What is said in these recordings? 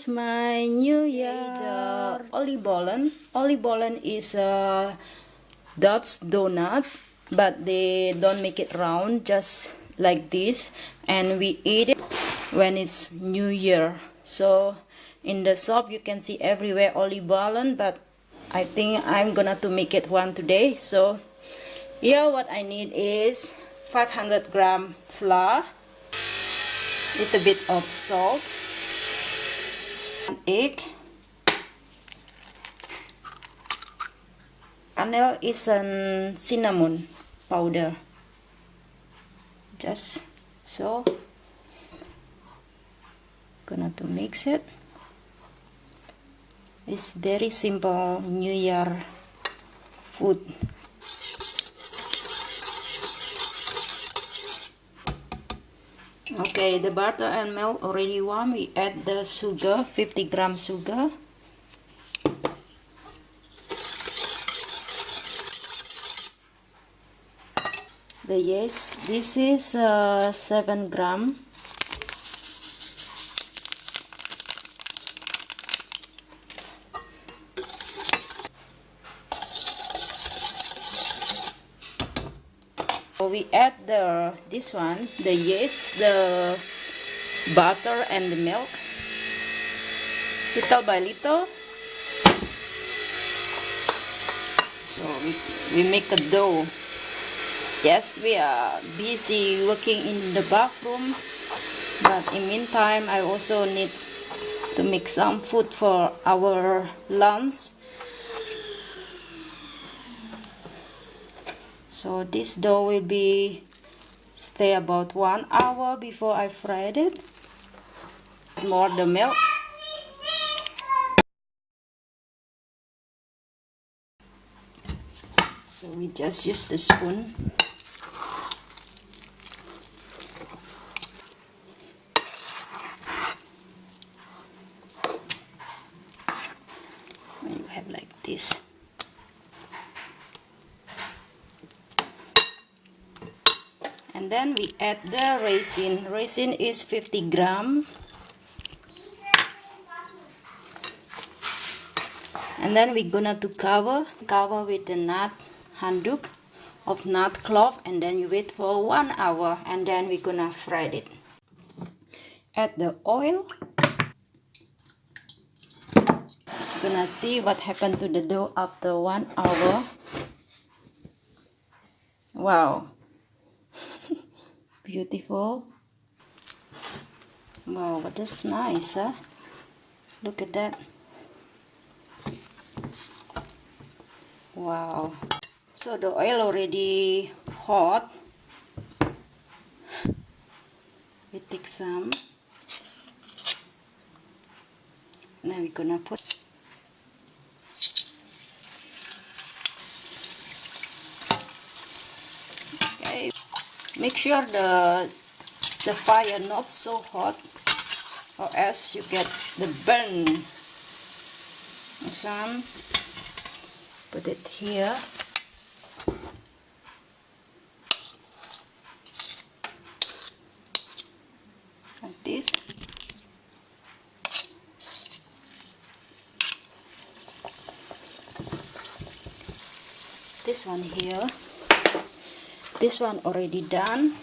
is my New Year. The Oliebollen. Oliebollen is a Dutch donut, but they don't make it round, just like this. And we eat it when it's New Year. So in the shop you can see everywhere Oliebollen, but I think I'm gonna to make it one today. So here what I need is 500-gram flour, little bit of salt, an egg, vanilla is a cinnamon powder, just so. Gonna to mix it. It's very simple New Year food. Okay, the butter and milk already warm. We add the sugar, 50-gram sugar. The yeast, this is 7 gram. So we add this one, the yeast, the butter and the milk, little by little. So we make a dough. Yes, we are busy working in the bathroom, but in meantime I also need to make some food for our lunch. So this dough will be stay about 1 hour before I fried it. More the milk. So we just use the spoon. And you have like this. And then we add the raisin. Raisin is 50 gram. And then we're gonna to cover with the nut handuk of nut cloth, and then you wait for 1 hour, and then we're gonna fry it. Add the oil. Gonna see what happened to the dough after 1 hour. Wow. Beautiful. Wow, but that's nice, huh? Look at that. Wow. So the oil already hot. We take some. Now we're gonna put. Okay. Make sure the fire not so hot, or else you get the burn. This one, put it here. Like this. This one here. This one already done.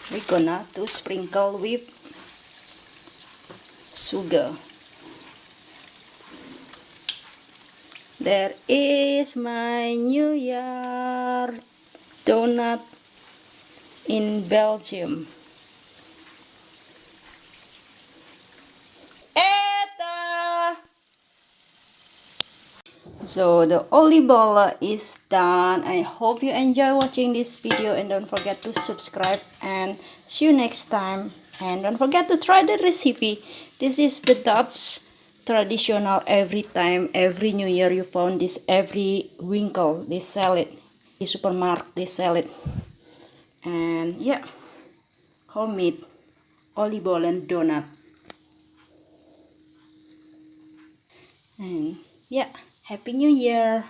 We're gonna to sprinkle with sugar. There is my New Year donut in Belgium. So the olliebollen is done. I hope you enjoy watching this video, and don't forget to subscribe, and see you next time. And don't forget to try the recipe. This is the Dutch traditional. Every time, every New Year, you found this every winkel. They sell it. The supermarket, they sell it. And yeah, homemade olliebollen donut. And yeah, Happy New Year!